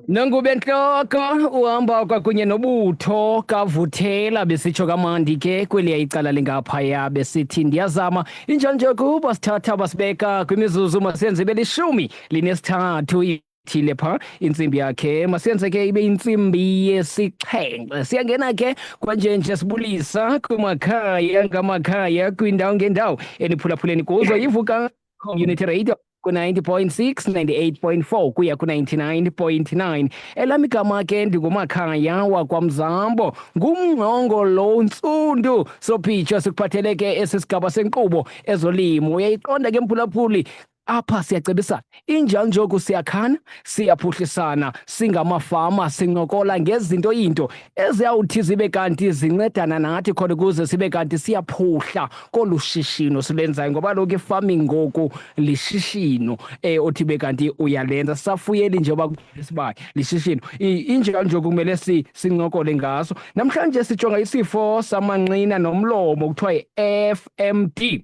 Nangubenhloko uhamba kwakunye nobutho kavuthela besitsho kamandi ke kweliya icala lingaphaya besithi ndiyazama injalo nje kuba sithatha basibeka kwimizuzu masenze belishumi linesithathu ithile pha intsimbi yakhe masenze ke ibe intsimbi yesixhenxe siyangena ke kwanjenje sibulisa kumakhaya ngamakhaya kwindawo ngendawo eniphulaphuleni kuzo yivuka community radio ku-90.6 98.4 kuya ku-99.9 elami igama ke ndingumakhaya wakwamzambo ngumngqongo lo ntsundu sophitsho sikuphathele ke esi sigaba senkqubo ezolimo uyayiqonda ke mphulaphuli apha siyacebisana injalo njoku siyakhana siyaphuhlisana singamafama sincokola ngezinto into eziyawuthi zibe kanti zincedana nathi khona ukuze sibe kanti siyaphuhla kolu shishino silenzayo ngoba kaloku i-farming ngoku lishishino othi be kanti uyalenza safuyeli njengoba sibayo lishishino injalo njoku kumele sincokole ngaso namhlanje sijonga isifo samanqina nomlomo kuthiwa yi-FMD.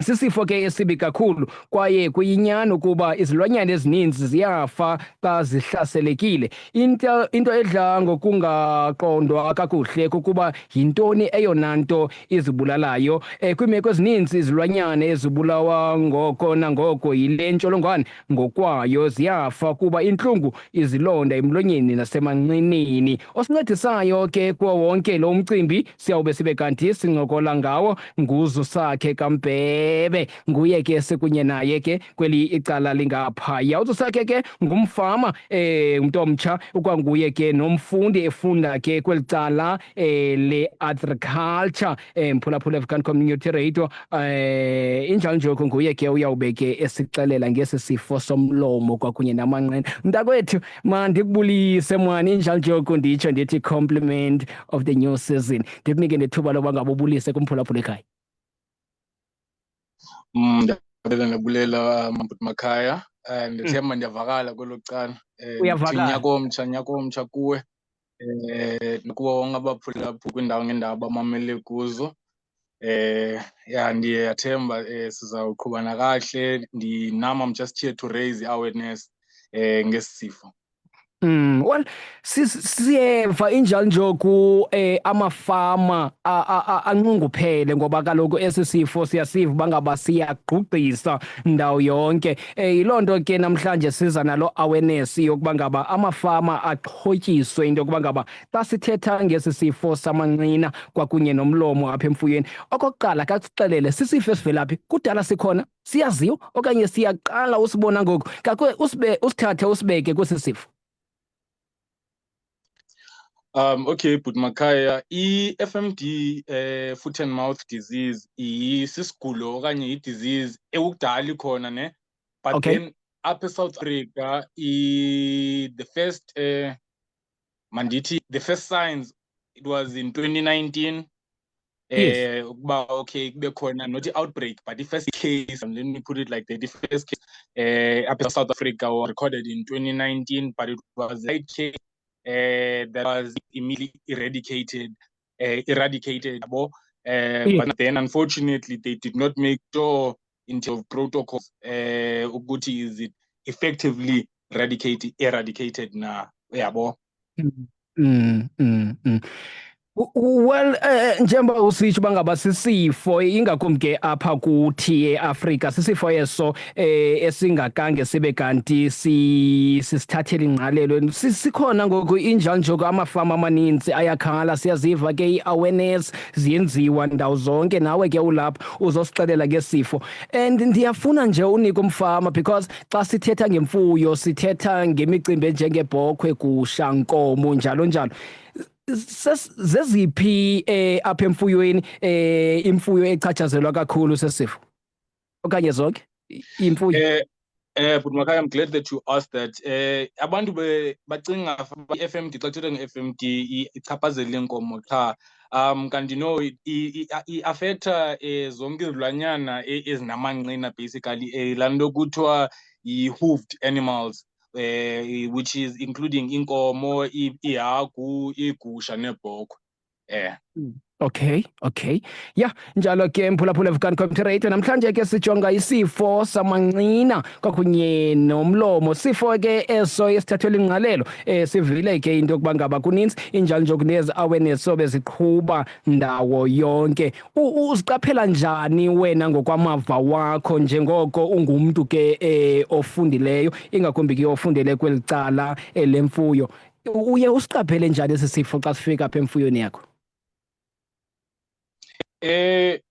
Sisifo ke esibi kakhulu kwaye kuyinyani ukuba izilwanyana ezininzi ziyafa xa zihlaselekile. Into edla ngokungaqondwa kakuhle kukuba yintoni eyona nto izibulalayo. Kwiimeko ezininzi izilwanyana ezibulawa ngoko nangoko yile ntsholongwane ngokwayo ziyafa kuba intlungu izilonda emlonyeni nasemanqineni. Osincedisayo ke kuwo wonke lo mcimbi siyawube sibe kanti sincokola ngawo nguzu sakhe kaMbhele. Nguye ke sekunye naye ke kweli icala lingaphaya uzusakhe ke ngumfama umntu omtsha ukwanguye ke nomfundi efunda ke kweli cala le-agriculture mphulaphula African Community Radio injalo njoku nguye ke uyawube ke esixelela ngesi sifo somlomo kwakunye namanqina. Mntakwethu mandikubulise mwana injalo njoku nditsho ndithi compliment of the new season ndikunike nethuba loba ngaba ubulise kumphulaphula ekhaya. Ndiyabulela makhaya ndithemba ndiyavakala kwelo cala nyako omtsha kuwe nakuwo wonke abaphulaphuli kwiindawo ngeendawo abamamele kuzo. Ya ndiyathemba sizawuqhubana kahle. I'm just here to raise awareness ngesi sifo. Well siyeva injalo njoku amafama anqunguphele ngoba kaloku esi sifo siyasiva bangaba siyagqugqisa ndawo yonke. Yiloo nto ke namhlanje siza nalo awareness yokuba ngaba amafama axhotyiswe into yokuba ngaba xa sithetha ngesi sifo samanqina kwakunye nomlomo apha emfuyweni okokuqala kakuxelele sisifo esivelaphi kudala sikhona siyaziwa okanye siyaqala usibona ngoku kakwe usithathe usibeke kwesi sifo. Okay, but Makaya, i-FMD foot and mouth disease isisigulo okanye i-disease ekudala ikhona ne but Okay. then up eSouth Africa the first the first signs it was in 2019 Yes. ukuba okay kube khona not outbreak but the first case, and let me put it like that, the first case up in South Africa was recorded in 2019 but it was a case that was immediately eradicated. But then unfortunately they did not make sure in terms of protocols ukuthi is it effectively eradicated na yabo. Well njengoba usitsho bangaba sisifo ingakumbi ke apha kuthi eAfrika sisifo eso esingakange sibe kanti sisithathela ingqalelo sikhona ngoku injalo njoku amafama amaninzi ayakhala siyaziva ke i-awareness ziyenziwa ndawo zonke nawe ke ulapha uzosixelela ngesifo and ndiyafuna nje unike umfama because xa sithetha ngemfuyo sithetha ngemicimbi enjengebhokhwe gusha nkomo njalo njalo. Zeziphi apha emfuyweni imfuyo echatshazelwa kakhulu sesifo okanye zonke imfuyo? But Makaya, I'm glad that you asked that. Abantu bacinga i-FMD xa kuthethwa nge-FMD ichaphazela inkomo qha. Kanti no i-affecta zonke izilwanyana ezinamanqina basically laa nto kuthiwa yi-hoofed animals. which is including inkomo, ihagu, igusha nebhokhwe. Okay. Ya, njalo ke mphulaphula Vukani Community Radio namhlanje ke sijonga isifo samanqina kwakunye nomlomo. Sifo ke eso esithathelwa ingqalelo. Sivile ke into yokuba ngaba kuninzi injalo nje kunezi awareness sobe ziqhuba ndawo yonke. Uziqaphela njani wena ngokwamava wakho njengoko ungumuntu ke ofundileyo ingakumbi ke ofundele kwelicala lemfuyo? Uye usiqaphele njani esi sifo xa sifika apha emfuyweni yakho?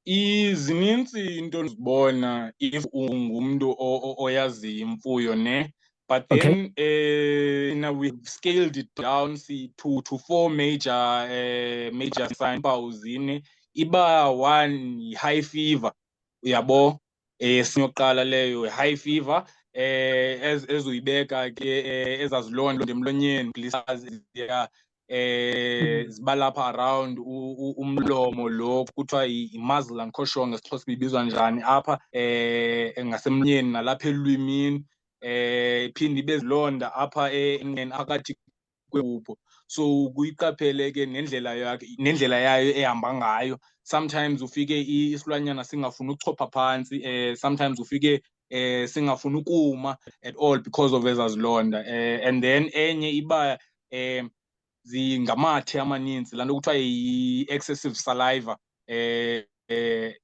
Izinintsi into ndizibona if ungumntu oyaziyo imfuyo ne, but then we've scaled it down to four major signs. Zine iba one yi-high fever, uyabo, siyoqala leyo high fever, ezuyibeka ke ezazilonda emlonyeni, blisters ziba lapha around umlomo lo kuthiwa i-muzzle unconscious ngesixhosa ibizwa njani apha ngasemlonyeni nalapha elwimini, iphinde ibe zilonda apha akathi kwebupho. So kuyiqaphele ke nendlela yayo ehamba ngayo. Sometimes ufike isilwanyana singafuni uchopha phantsi, sometimes ufike singafuni ukuma at all because of ezazilonda, and then enye iba zingamathe amaninzi, laa nto kuthiwa yi-excessive saliva,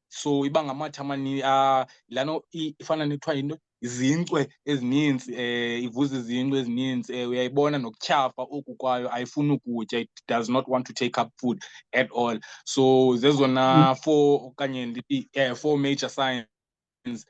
so iba ngamathe amaninzi, laa nto ifana nekuthiwa yinto izincwe ezininzi, ivuza izincwe ezininzi, uyayibona nokutyhafa oku kwayo, ayifuni ukutya, it does not want to take up food at all. So zezona four okanye ndithi four major signs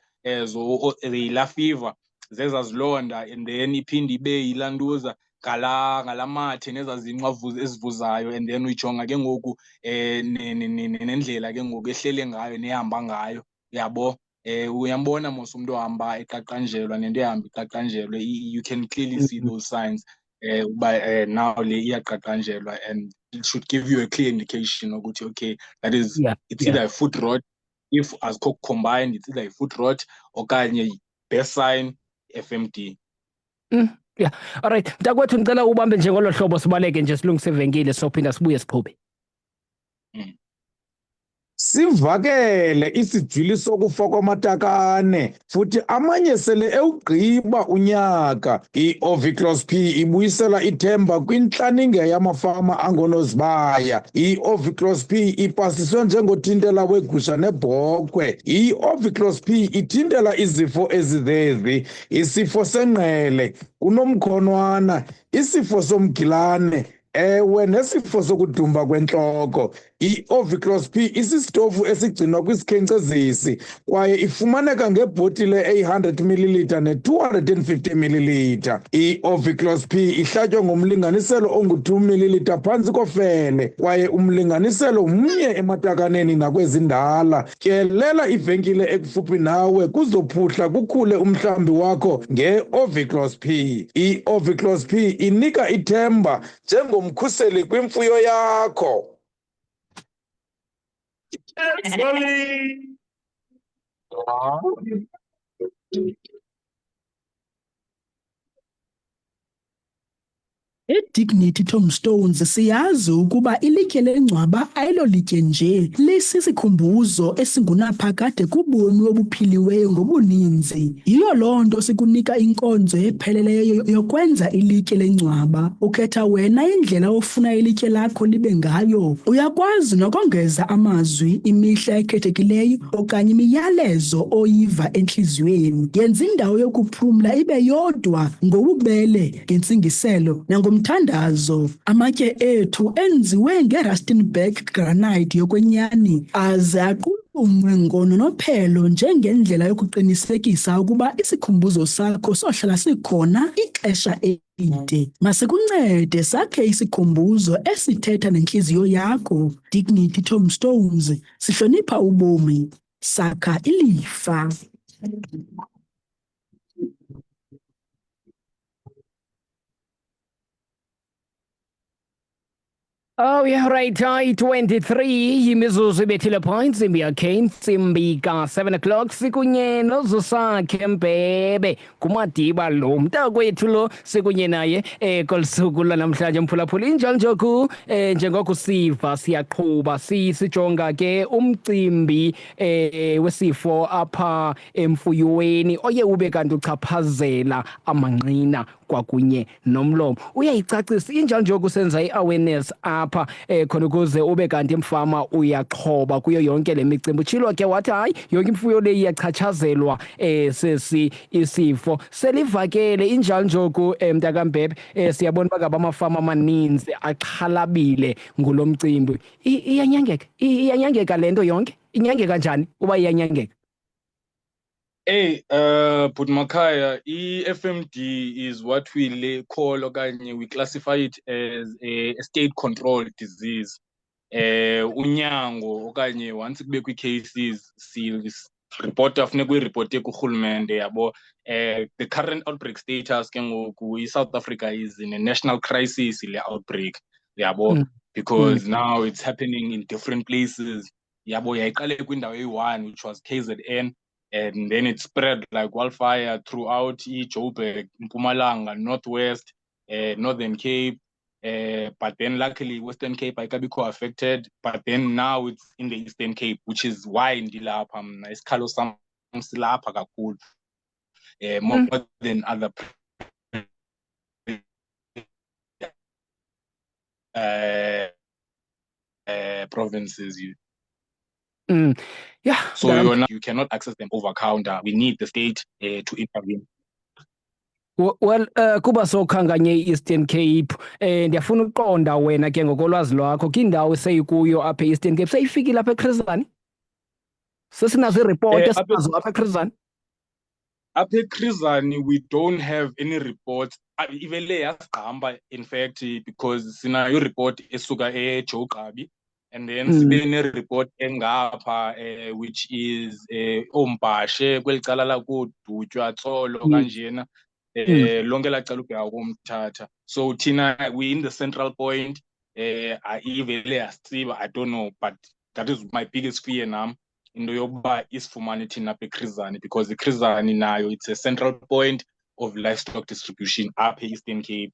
yilaa fever, zezazilonda, and then iphinde ibe yilantuza ngala mathe nezazinqwa ezivuzayo, and then uyijonga ke ngoku nendlela ke ngoku ehlele ngayo nehamba ngayo, yabo. Uyambona mos umuntu ohamba eqaqanjelwa nento ehamba iqaqanjelwe, you can clearly see those signs uba now le iyaqaqanjelwa, and it should give you a clear indication ukuthi okay, that is it's either a foot rot, if azikho combined it's either a foot rot okanye best sign FMD. Yeah, alright, mntakwethu ndicela ubambe njengolo hlobo sibaleke nje silungise ivenkile sophinda sibuye siqhube. Sivakele isijwili sokufa kwamatakane futhi amanye sele ewugqiba unyaka. I-Oviclos P ibuyisela ithemba kwintlaninge yamafama angoonozibaya. I-Oviclos P ipasiswe njengothintela wegusha nebhokhwe. I-Oviclos P ithintela izifo ezizezi, isifo sengqele, unomkhonwana, isifo somgilane, ewe nesifo sokudumba kwentloko. I-Oviclos P isisitofu esigcinwa kwisikhenkcezisi kwaye ifumaneka ngebhotile eyi-100 ml ne-250 ml. I-Oviclos P ihlatywa ngomlinganiselo ongu-2 ml phantsi kofele kwaye umlinganiselo mnye ematakaneni nakwezindala. Tyelela ivenkile ekufuphi nawe kuzophuhla kukhule umhlambi wakho nge-Oviclos P. I-Oviclos P inika ithemba njengomkhuseli kwimfuyo yakho. eDignity Tombstones siyazi ukuba ilitye lengcwaba ayilolitye nje, lisisikhumbuzo esingunaphakade kubomi obuphiliweyo ngobuninzi. Yiyo loo nto sikunika inkonzo epheleleyo yokwenza ilitye lengcwaba. Ukhetha wena indlela ofuna ilitye lakho libe ngayo. Uyakwazi nokongeza amazwi, imihla ekhethekileyo okanye imiyalezo oyiva entliziyweni. Yenza indawo yokuphumla ibe yodwa ngobubele, ngentsingiselo ngomthandazo. Amatye ethu enziwe ngeRustenburg granite yokwenyani aze aqulunqwe ngononophelo njengendlela yokuqinisekisa ukuba isikhumbuzo sakho sohlala sikhona ixesha elide. Masikuncede sakhe isikhumbuzo esithetha nentliziyo yakho. Dignity Tombstones, sihlonipha ubomi, sakha ilifa. Oh yeah, right. 23 imizuzu ibethile points imiyakhe intsimbi ka-7 o'clock sikunye nozusakhe Mbebe kumadiba lo mntakwethu lo sikunye naye kolusuku lwanamhlanje mphulaphula injalo njoku njengoko siva siyaqhuba sijonga ke umcimbi wesifo apha emfuyweni oye ube kanti uchaphazela amanqina kwakunye nomlomo. Uyayicacisa injalo njoku senza i-awareness apha khona ukuze ube kanti mfama uyaxhoba kuyo yonke le micimbi. Utshilo ke wathi hayi yonke imfuyo le iyachatshazelwa sesi isifo. Selivakele injalo njoku mntakaMbebe siyabona uba ngaba amafama amaninzi axhalabile ngulo mcimbi. Iyanyangeka le nto yonke? Inyangeka njani uba iyanyangeka? Hey, Bhutmakhaya, i-FMD is what we call okanye we classify it as a state-controlled disease. Unyango okanye once kube kwi-cases reporta funeka uyireporte kurhulumente yabo. The current outbreak status ke ngoku South Africa is in a national crisis le outbreak yabo because now it's happening in different places yabo. Yayiqale kwindawo eyi-1 which was KZN. And then it spread like wildfire throughout Joburg, Mpumalanga, Northwest, Northern Cape. But then luckily Western Cape ayikabikho affected. But then now it's in the Eastern Cape, which is why ndilapha mna isikhalo sam silapha kakhulu. More than other provinces. Yeah. So you cannot access them over counter. We need the state to intervene. Well, kuba sokhankanye i-Eastern Cape ndiyafuna uqonda wena ke ngokolwazi lwakho kindawo seyikuyo apha e-Eastern Cape seyifikile apha eKhrizani? Sesinazo iripoti esinazo apha eKhrizani? Apha eKhrizani we don't have any reports. Even le yasigqamba in fact because sinayo report esuka eJoqabi. And then sibe ne-report engapha which is oMbashe kweli cala lakuDutywa Tsolo kanjena lonke la cala ubheka komthatha. So thina we in the central point ivele yasitsiba, I don't know, but that is my biggest fear nam into yokuba isifumane thina apha eKhrizani because iKhrizani nayo it's a central point of livestock distribution apha e-Eastern Cape.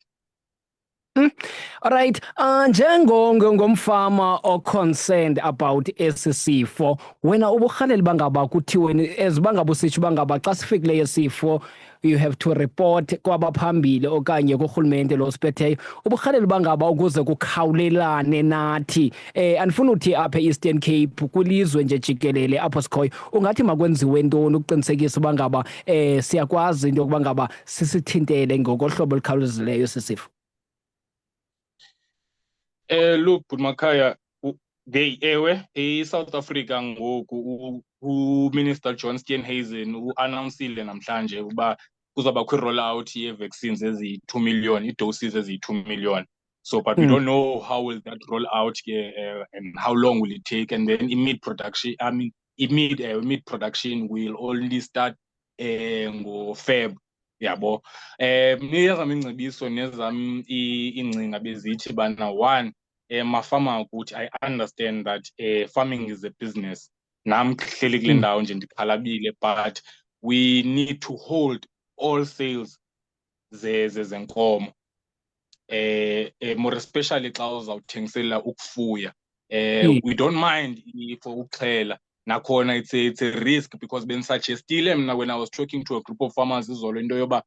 Alright, njengomfama concerned about esi sifo, wena uburhalela bangaba kuthiweni as bangaba usitsho bangaba xa sifikileyo sifo you have to report kwabaphambili okanye kurhulumente lo siphetheyo. Uburhalela bangaba ukuze kukhawulelane nathi andifuna uthi apha e-Eastern Cape kwilizwe nje jikelele apho sikhoyo ungathi makwenziwe ntoni ukuqinisekisa uba ngaba siyakwazi into yokuba ngaba sisithintele ngokohlobo olukhawulezileyo esi sifo? Look, Bhutmakhaya, ewe South Africa ngoku uMinister John Steenhuisen uannouncile namhlanje uba kuzaba kwi-roll out ye-vaccines ezi-2 million, ii-doses ezi-2 million. So but we don't know how will that roll out and how long will it take. And then meat production, meat production will only start ngo-Feb. Yabo. Nezam ingcebiso nezam ingcinga bezithi bana one mafama ukuthi I understand that farming is a business. Nam hleli kule ndawo nje ndixhalabile, but we need to hold all sales zenkomo. More especially xa uzawuthengisela ukufuya. We don't mind for ukuxhela. Nakhona it's a risk because benisuggestile mna when I was talking to a group of farmers izolo into yoba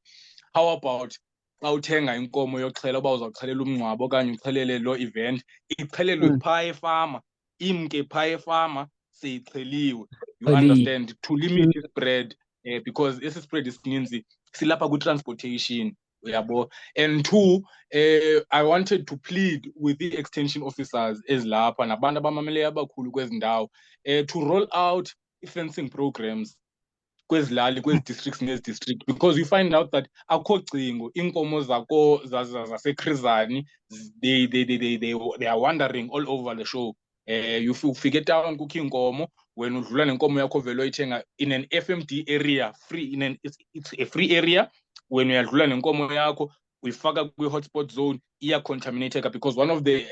how about xa uthenga inkomo yoxhela uba uzawuxhelela umngcwabo okanye uxhelele lo event ixhelelwe phaa efama, imke phaa efama seyixheliwe. You understand, to limit the spread because esi spread isininzi silapha kwi-transportation yabo. And two, I wanted to plead with the extension officers ezilapha nabantu abamameleyo abakhulu kwezi ndawo to roll out fencing programs kwezi lali, kwezi districts ngezi district, because we find out that akho cingo inkomo zako zaseKhrizani they are wandering all over the show. You ufike etown kukho inkomo, wena udlula nenkomo yakho vele oyithenga in an FMD area, it's a free area. When uyadlula nenkomo yakho uyifaka kwi-hotspot zone, contaminated because one of the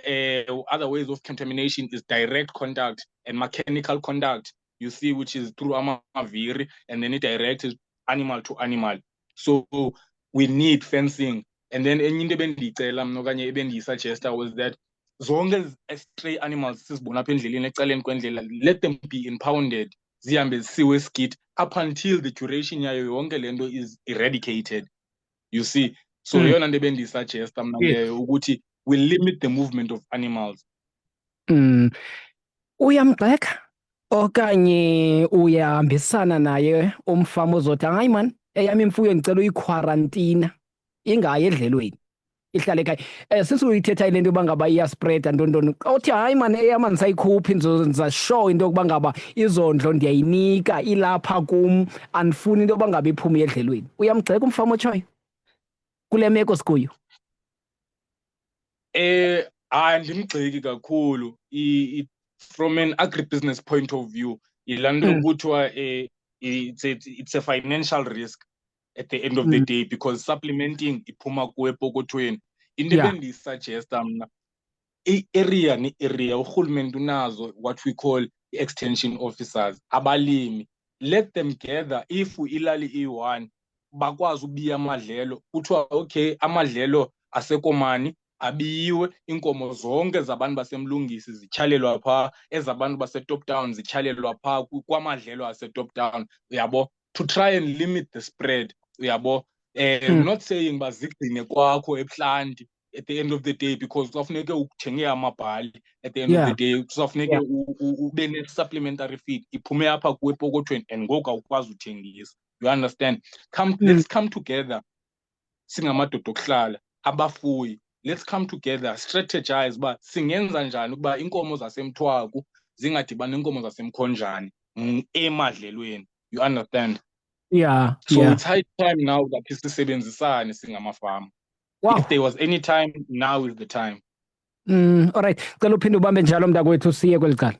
other ways of contamination is direct contact and mechanical contact, you see, which is through amaviri, and then it direct is animal to animal. So we need fencing. And then enye into ebendiyicela mna okanye ebendiyisuggesta was that zonke stray animals sizibona apha endleleni ecaleni kwendlela, let them be impounded, zihambe zisiwe eskit up until the duration yayo yonke le nto is eradicated, you see. So yeyona nto ebendiyisuggesta mna leyo ukuthi we limit the movement of animals. Uyamgxeka okanye uyahambisana naye umfama ozothi hayi man, eyami imfuyo ngicela uyikhwarantina ingayi edlelweni ihlale ekhaya. Sisuyithetha ile nto yoba ngaba iyaspreda ntontoni, uthi hayi man eyama ndisayikhuphi ndizashow into yokuba ngaba izondlo ndiyayinika ilapha kum, andifuni into yoba ngaba iphume edlelweni. Uyamgxeka umfama otshoyo kule meko sikuyo? Andimgxeki kakhulu. From an agribusiness point of view, yilaa nto kuthiwa it's a financial risk at the end of the day, because supplementing iphuma kuwe epokothweni. Into ebendiyisuggesta mna, i-area ne-area urhulumente unazo what we call extension officers, abalimi. Let them gather, if ilali iyi-1 bakwazi ubiya amadlelo, kuthiwa okay amadlelo asekomani abiyiwe, iinkomo zonke zabantu basemlungisi zityhalelwa phaa, ezabantu basetop down zityhalelwa phaa kwamadlelo asetop down, uyabo, to try and limit the spread, uyabo. Not saying uba zigcine kwakho eplanti at the end of the day, because kusafuneke uthenge amabhali at the end of the day, kusafuneke ube ne-supplementary feed iphume apha kuwe epokothweni and ngoku awukwazi uthengisa, you understand. Let's come together singamadoda okuhlala abafuyi, let's come together, strategize uba singenza njani ukuba iinkomo zasemthwaku zingadibani neenkomo zasemkhonjani emadlelweni, you understand. So it's high time now that sisebenzisane singamafama. If there was any time, now is the time. Alright, cela uphinde ubambe njalo mntakwethu siye kweli cala.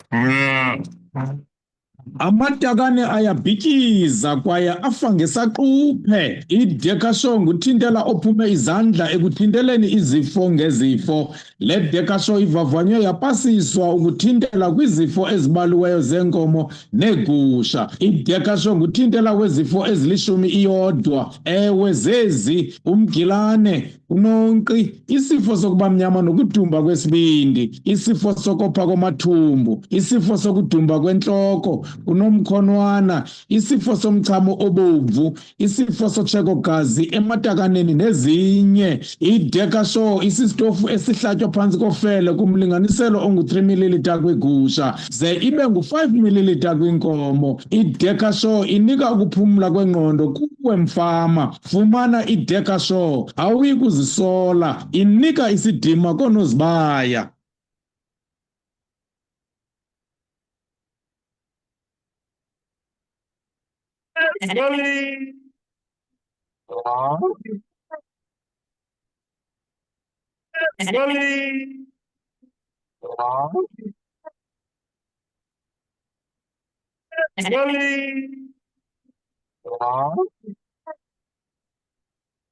Amatakane ayabhityiza kwaye afa ngesaquphe. IDeca-Show nguthintela ophume izandla ekuthinteleni izifo ngezifo. Le Deca-Show ivavanywe yapasiswa ukuthintela kwizifo ezibaliweyo zeenkomo neegusha. IDeca-Show nguthintela wezifo ezili-11. Ewe zezi, umgilane, unonqi, isifo sokuba mnyama nokudumba kwesibindi, isifo sokopha kwamathumbu, isifo sokudumba kwentloko, unomkhonwana, isifo somchamo obomvu, isifo sotshekogazi ematakaneni nezinye. IDeca-Show isisitofu esihlatywa phantsi kofele kumlinganiselo ongu-3 ml kwigusha ze ibe ngu-5 ml kwinkomo. IDeca-Show inika ukuphumla kwengqondo kuwe mfama. Fumana iDeca-Show, awuyi kuzisola, inika isidima koonozibaya.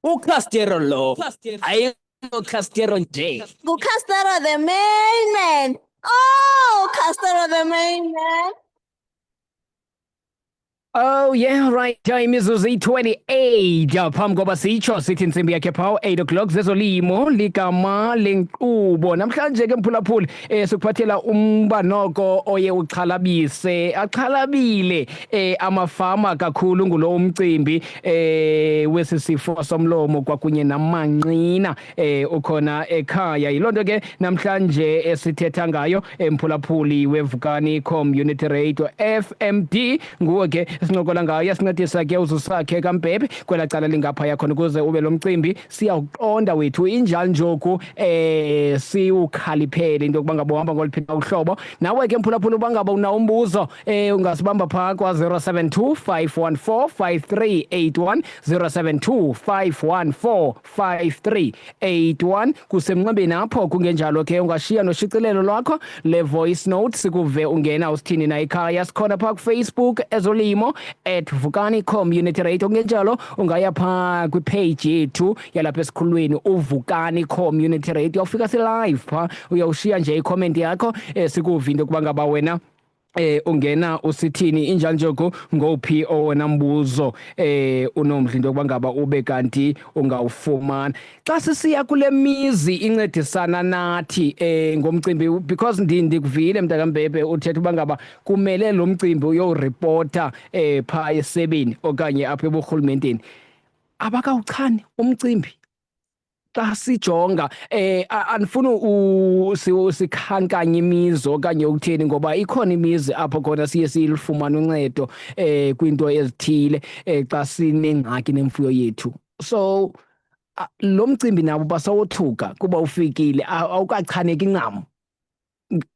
Ucastero lo, hay un Castero nje. Castero the main man. Oh, Castero the main man. Oh yeah, right. Imizuzu 28 phambi koba sitsho sithi intsimbi yakhe phawu 8 o'clock zezolimo ligama lenkqubo. Namhlanje ke mphulaphuli sikuphathela umba noko oye achalabile amafama kakhulu ngulo umcimbi wesisifo somlomo kwakunye namanqina ukhona ekhaya. Yilonto ke namhlanje esithetha ngayo mphulaphuli weVukani Community Radio FMD nguwe ke sincokola ngayo. Yasincedisa ke uzusakhe kaMbhebhe kwela cala lingapha yakhona ukuze ube lo mcimbi siyawuqonda wethu injalo njoku siwukhaliphele into yokuba ngaba uhamba ngoliphinda uhlobo. Nawe ke mphulaphula uba ngaba una umbuzo ungasibamba phaa kwa 072 514 5381 072 514 5381. Kusemnqebeni apho kungenjalo ke ungashiya noshicilelo lwakho le voice note sikuve ungena usithini na ekhaya. Sikhona phaa kuFacebook Ezolimo @Vukani Community Radio. Ngenjalo ungaya pha kwipage yethu yalapha esikhulwini uVukani Community Radio. Ufika live pha uyawushiya nje icomment yakho sikuva into kuba ngaba wena ungena usithini injalo njoku ngophi owona mbuzo unomdla into kuba ngaba ube kanti ungawufumana xa sisiya kule mizi incedisana nathi ngomcimbi because ndikuvile mntakambebe uthetha uba ngaba kumele lo mcimbi uyoreporta pha esebeni okanye apha eburhulumenteni abakawuchani umcimbi xa sijonga andifuni sikhankanye imizi okanye ukutheni ngoba ikhona imizi apho khona siye silifumane uncedo kwinto ezithile xa sinengxaki nemfuyo yethu so lo mcimbi nabo basawothuka kuba ufikile awukachaneki ncam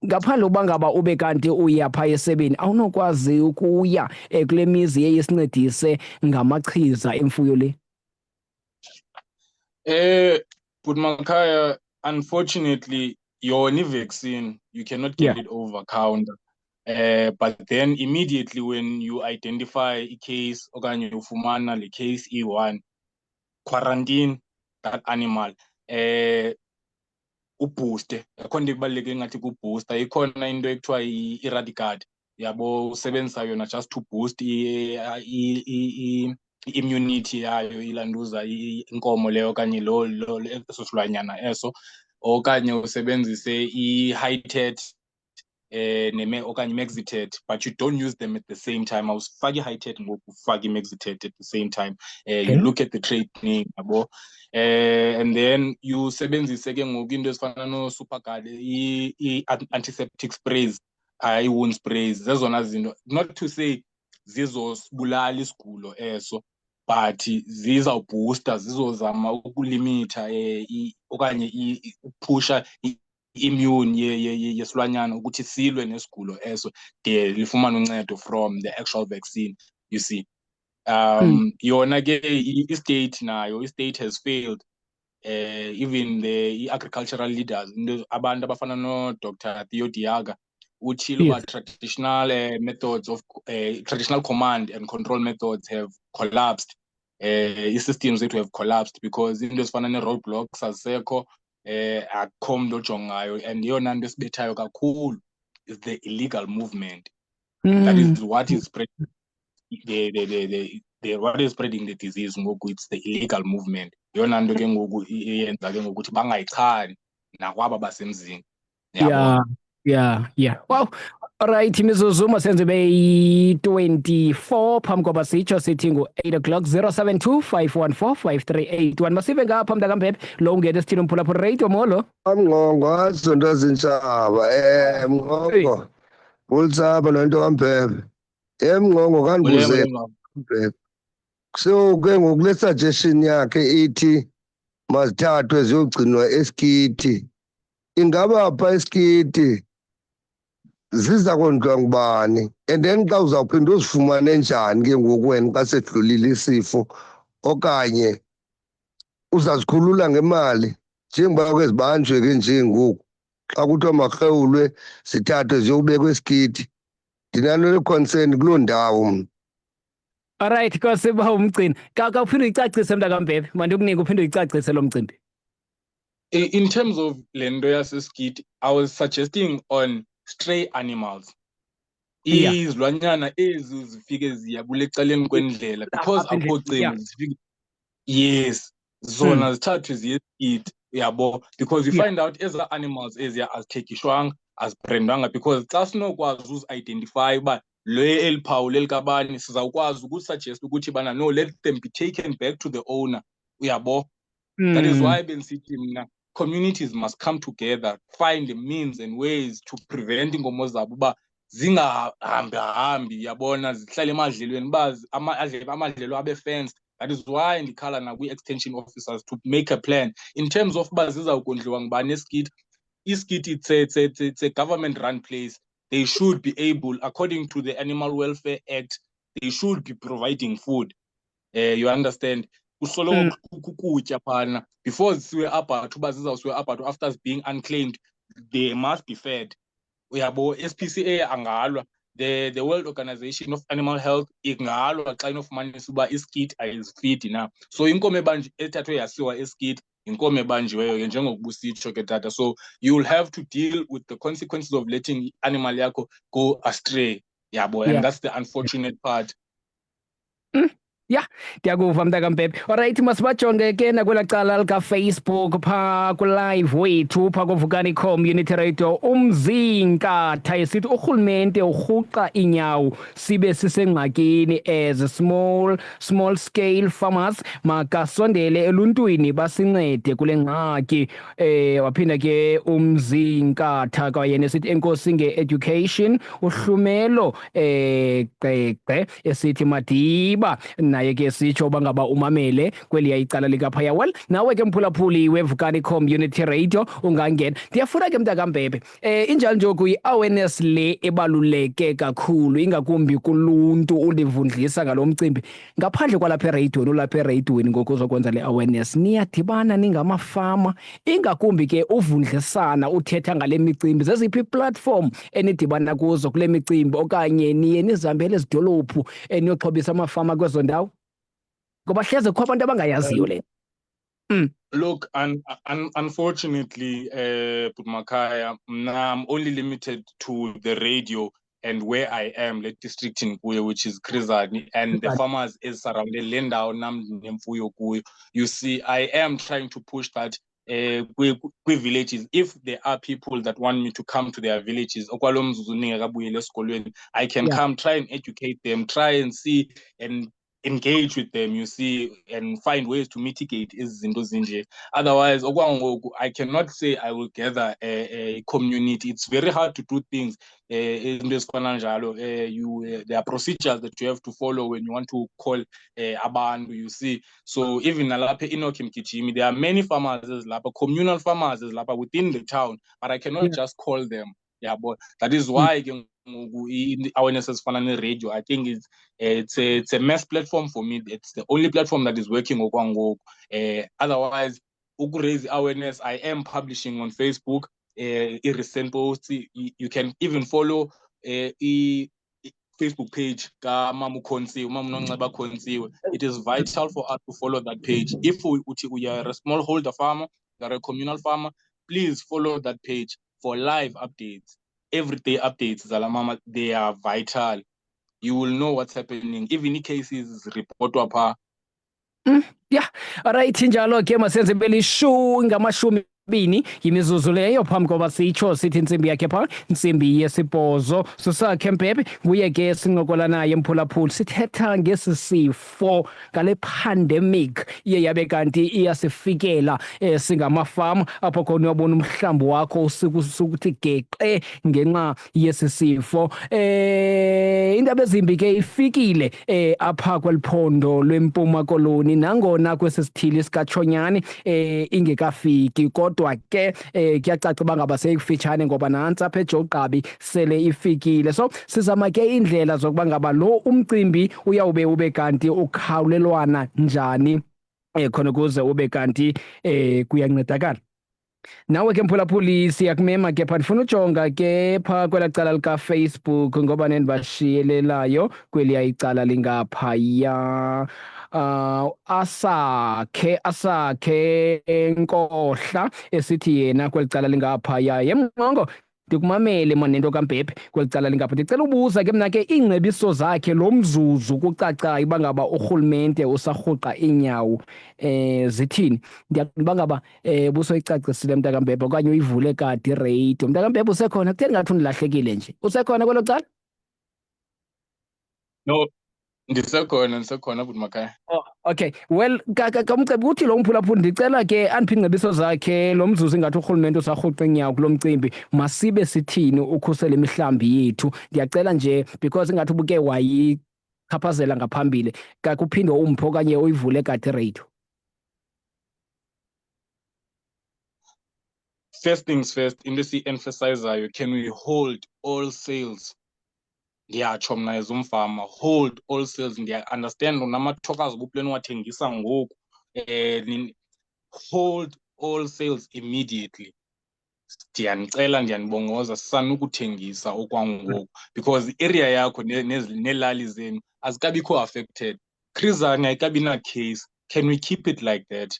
ngaphandle ukuba ngaba ube kanti uya pha esebeni awunokwazi ukuya kule mizi yesincedise ngamachiza emfuyo le. But Makaya, unfortunately, your only vaccine, you cannot get it over counter. But then immediately when you identify a case, okanye ufumana le case E1, quarantine that animal, ubooste. Akhona kubaluleke ngathi kubooster. Ikhona into ekuthiwa i-Radicard. Yabo usebenzisa yona just to boost immunity yayo ilanduza inkomo leyo okanye lo eso silwanyana eso okanye usebenzise i-Hytet okanye Mexitet, but you don't use them at the same time. Awusifaki i-Hytet ngoku ufake i-Mexitet at the same time. You look at the training yabo and then you sebenzise ke ngoku into ezifana no-Superguard i-antiseptic sprays, i-wound sprays, zezona zinto, not to say zizosibulala isigulo eso but zizawubooster zizozama ukulimitha okanye ukuphusha i-immune yesilwanyana ukuthi silwe nesigulo eso de lifumane uncedo from the actual vaccine, you see. Yona ke i-state nayo, i-state has failed. Even the agricultural leaders, abantu abafana no-Dr. Theo Diaga, utshilo uba traditional methods of traditional command and control methods have collapsed. I-systems zethu have collapsed because into ezifana ne-roadblocks azisekho, akukho mntu ojongayo, and yeyona nto esibethayo kakhulu is the illegal movement. That is what is spreading what is spreading the disease ngoku, it's the illegal movement. Yeyona nto ke ngoku iyenza ke ngokuthi bangayichani nakwaba basemzini. Yeah. Wow. Alright, imizuzu masenze beyi-24 phambi koba sitsho sithi ngo-8 o'clock 072-514-5381 masive ngapha mntakambebe lo ungena esithini umphulaphula radio molo amnqongo azonto ezintshaba mnqongo ulisapha nento kambebe mnqongo kandibuze mbebe so ke ngoku le suggestion yakhe ithi mazithathwe ziyogcinwa eskithi ingaba pha eskithi ziza kondliwa ngubani and then xa uzawuphinda uzifumane njani ke ngoku wena xa sedlulile isifo okanye uzazikhulula ngemali njengoba ke zibanjwe ke nje ngoku xa kuthiwa marhewulwe zithathwe ziyobekwa eskithi ndinalo le-concern kuloo ndawo mna. Alright, kwasiba umcimbi kawuphinde uyicacise mntakambebe mandikunika uphinde uyicacise lo mcimbi. In terms of le nto yaseskiti, I was suggesting on stray animals. Izilwanyana ezi zifike ziyabula ecaleni kwendlela because akho cingo zifike. Yes, zona zithathwe ziyeskiti yabo because you find out eza animals eziya azithekishwanga azibrandwanga because xa sinokwazi uzi-identify uba le eliphawu lelikabani sizawukwazi ukusuggest ukuthi bana no, let them be taken back to the owner uyabo. That is why benisithi mna communities must come together, find the means and ways to prevent inkomo zabo uba zingahambi yabona zihlale emadlelweni uba amadlelo abe fenced. That is why ndikhala nakwi-extension officers to make a plan in terms of uba zizawukondliwa ngubani eskithi. Iskithi it's a government run place. They should be able, according to the Animal Welfare Act, they should be providing food. You understand? Usoloko kukutya phana before zisiwe apha uba zizawusiwe apha after being unclaimed, they must be fed. Uyabo, SPCA angalwa the World Organization of Animal Health ingalwa xa inofumanisa uba iskid ayizifidi na. So inkomo ethathwe yasiwa eskid inkomo ebanjiweyo ke njengokubusitsho ke tata. So you will have to deal with the consequences of letting animal yakho go astray. Yabo, and that's the unfortunate part. Yeah, ndiyakuva mntakaMpepe. Alright, masibajonge ke nakwela cala likaFacebook phaa ku-live wethu phaa kuvukani community radio. Umzinkatha esithi urhulumente urhuqa iinyawo sibe sisengxakini as small scale farmers makasondele eluntwini basincede kule ngxaki. Waphinda ke umzinkatha kwayena esithi enkosi nge-education uhlumelo gqegqe esithi Madiba naye ke sitsho bangaba umamele kweliya icala likaphaya. Well, nawe ke mphulaphuli wevukani community radio ungangena. Ndiyafuna ke mntakaMpepe injalo njoku i-awareness le ebaluleke kakhulu ingakumbi kuluntu ulivundlisa ngalo mcimbi. Ngaphandle kwalapha ereyidweni ulapha ereyidweni ngoku uzokwenza le awareness niyadibana ningamafama ingakumbi ke uvundlisana uthetha ngale micimbi. Zeziphi iplatform enidibana kuzo kule micimbi okanye niye nizihambele ezidolophu niyoxhobisa amafama kwezo ndawo ngoba hleze kukho abantu abangayaziyo le? Look, unfortunately, Putmakaya, I'm only limited to the radio and where I am, the district in Kuya, which is Krizani, and the farmers is surrounded Lendao, Namfuyo Kuya. You see, I am trying to push that villages. If there are people that want me to come to their villages, I can come, try and educate them, try and see and engage with them, you see, and find ways to mitigate izinto zinje. Otherwise, I cannot say I will gather a community. It's very hard to do things in this financial. There are procedures that you have to follow when you want to call abantu, you see. So even Nalapa Inokim Kichimi, there are many farmers, communal farmers within the town, but I cannot just call them. Yeah, but that is why awareness is on the radio. I think it's a mass platform for me. It's the only platform that is working. Otherwise, raise awareness. I am publishing on Facebook recent posts. You can even follow Facebook page. It is vital for us to follow that page. If we are a smallholder farmer, we are a communal farmer, please follow that page for live updates. Everyday updates, Zalamama, they are vital. You will know what's happening. Even in cases report up. Yeah, alright, njalo ke masenze belishu ngamashumi bini yimizuzu leyo phambi koba sitsho sithi intsimbi yakhe phaa intsimbi yesibhozo susakhe Mpepe kuye ke sincokola naye mphulaphuli sithetha ngesi sifo ngale pandemic iye yabe kanti iyasifikela singamafama apho khona uyabona umhlambi wakho usukuthi geqe ngenxa yesi sifo. Indaba ezimbi ke ifikile apha kweliphondo lweMpuma Koloni nangona kwesisithili sikaTshonyani ingekafiki kodwa ke kuyacaca bangaba sekufitshane ngoba nantsi apha eJogqabi sele ifikile. So sizama ke indlela zokuba ngaba lo umcimbi uyawube ube kanti ukhawulelwana njani khona ukuze ube kanti kuyancedakala. Nawe ke mphulaphuli siyakumema ke phaa ndifuna ujonga ke phaa kwela cala likaFacebook ngoba nendibashiyelelayo kweliya icala lingaphaya. Asakhe Nkohla esithi yena kweli cala lingaphaya yemnqongo ndikumamele mna nento kaMpepe kweli cala lingapha. Ndicela ubuza ke mna ke iingcebiso zakhe lo mzuzu kucacayo uba ngaba urhulumente usarhuqa iinyawo zithini. Ndiyakuba ngaba busoyicacisile mntakaMpepe okanye uyivule kade ireyido. MntakaMpepe usekhona? Kutheni ngathi undilahlekile nje? Usekhona kwelo cala? No. Ndisekhona Putmakaya. Oh, okay. Well, kamcebi uthi lo mphulaphuli ndicela ke andiphi ingcebiso zakhe lo mzuzu ingathi urhulumente usarhuqa inyawo kulo mcimbi masibe sithini ukhusela imihlambi yethu. Ndiyacela nje because ingathi ubuke wayichaphazela ngaphambili kakuphinde umpho okanye uyivule kade ireyido. First things first, into si-emphasizayo, can we hold all sales? Ndiyatsho mna as umfama, hold all sales. Ndiya-understand unamathokazi bupleni wathengisa ngoku. Hold all sales immediately. ndiyanicela ndiyanibongoza sanukuthengisa okwangoku because i-area yakho neelali zenu azikabikho affected. Chris Hani ayikabi na-case. Can we keep it like that?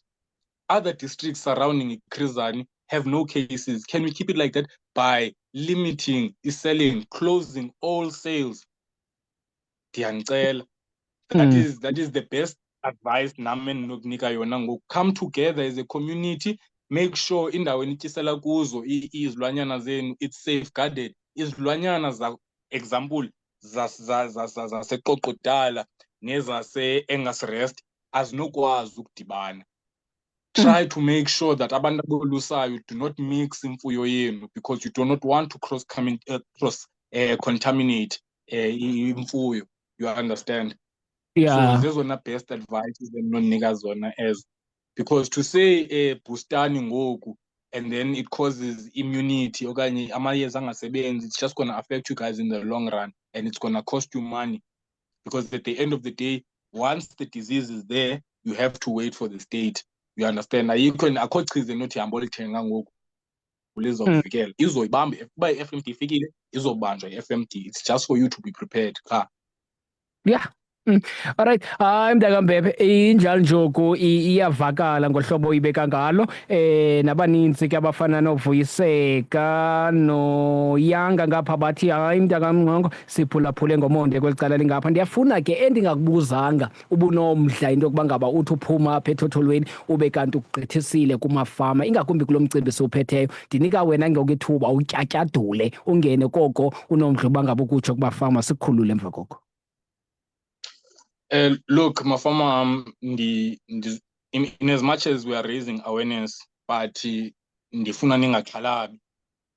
Other districts surrounding Chris Hani have no cases. Can we keep it like that by limiting selling, closing all sales? Ndiyanicela. That is the best advice nami endinokunika yona ngoku. Come together as a community, make sure indawo enityisela kuzo izilwanyana zenu it's safeguarded. Izilwanyana za example zaseQoqodala nezase-Angus Rest azinokwazi ukudibana. Try to make sure that abantu abolusayo do not mix imfuyo yenu because you do not want to cross contaminate imfuyo. You understand? Yeah. So zezona best advices endinonika zona as, because to say boostani ngoku and then it causes immunity okanye amayeza angasebenzi, it's just going to affect you guys in the long run and it's going to cost you money because at the end of the day, once the disease is there, you have to wait for the state. You understand? Akho chiza enothi hamba olithenga ngoku lizokuvikela. Izoyibamba ukuba i-FMD ifikile, izobanjwa i-FMD. It's just for you to be prepared. Yeah. Alright, hayi mntakambebe, injalo njoku iyavakala ngohlobo uyibeka ngalo, nabaninzi ke abafana noVuyiseka noYanga ngapha bathi hayi mntakamnqongo siphulaphule ngomonde kweli cala lingapha. Ndiyafuna ke endingakubuzanga ubunomdla into yokuba ngaba uthi uphuma apha ethotholweni ube kanti ukugqithisile kumafama, ingakumbi kulo mcimbi siwuphetheyo. Ndinika wena ngokithuba utyatyadule ungene koko unomdla uba ngaba ukutsho kubafama, sikukhulule emva koko. Look, mafama, in as much as we are raising awareness, but ndifuna ningaxhalabi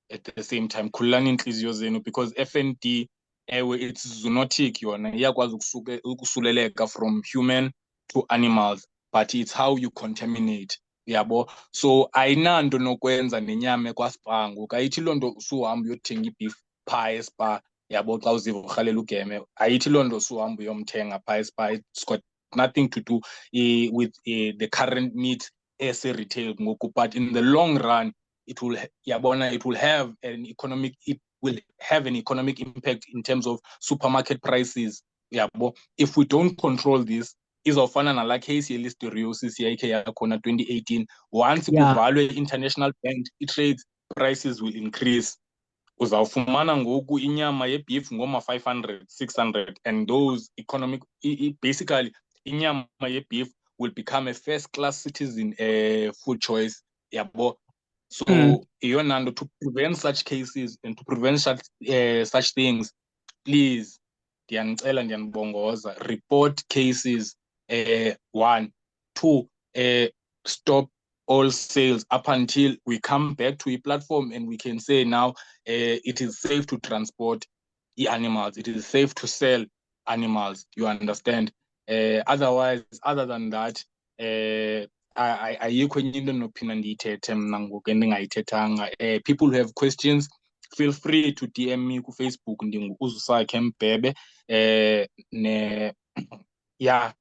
at the same time. Khululani inhliziyo zenu because FND, it's zoonotic yona, iyakwazi ukusuleleka from human to animals, but it's how you contaminate. Yabo. So ayinanto nokwenza nenyama kwaSpa ngoku. Ayithi loo nto suhamba uyothenga ibeef phaa eSpa. Yabo, xa uziva urhalela ugeme, ayithi loo nto suhamba uyomthenga phaa eSpa. It's got nothing to do with the current meat retail ngoku, but in the long run it will have an economic impact in terms of supermarket prices. Yabo, if we don't control this, izofana nala case ye-listeriosis yayikhe yakhona 2018. Once kuvalwe international bank, trades prices will increase. Uzawufumana ngoku inyama yebeef ngoma-500, 600, and those basically inyama yebeef will become a first-class citizen food choice. Yabo. So iyona, to prevent such cases and to prevent such things, please, ndiyanicela ndiyanibongoza, report cases. 1, 2, stop all sales up until we come back to a platform and we can say now it is safe to transport animals, it is safe to sell animals. You understand? Otherwise, other than that, ayikho enye into endinophinda ndiyithethe mna ngoku endingayithethanga. People who have questions, feel free to DM me ku Facebook, ndingu-Uzusakhe Mbhebe. Yeah,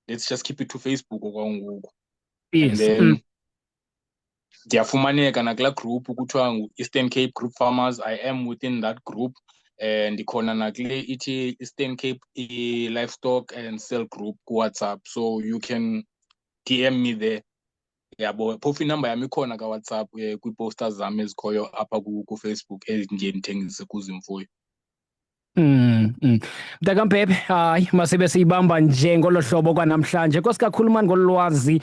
let's just keep it to Facebook okwangoku. Yes. And then ndiyafumaneka nakula group kuthiwa ngu-Eastern Cape Group Farmers. I am within that group. Ndikhona nakule ithi Eastern Cape Livestock and Sell Group ku-WhatsApp, so you can DM me there. Yabo, phofu inamba yami ikhona ka-WhatsApp kwii-posters zami ezikhoyo apha ku-Facebook ezindiye ndithengise kuzo imfuyo. Mntakambhebe, hayi masibe siyibamba nje ngolo hlobo kwanamhlanje. Nkosi kakhulu mani ngolwazi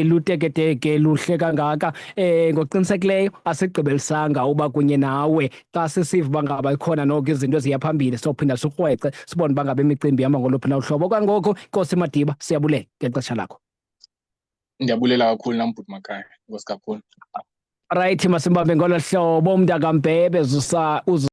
luteketeke luhle kangaka. Ngokuqinisekileyo asigqibelisanga uba kunye nawe xa sisiva uba ngaba ikhona noko izinto eziya phambili sophinda sikrwece sibone uba ngaba imicimbi ihamba ngoluphi na uhlobo. Kwangoko Nkosi Madiba, siyabulela ngexesha lakho. Ndiyabulela kakhulu nam bhuti Makhaya. Nkosi kakhulu. Right, masimbambe ngolo hlobo umntakambhebe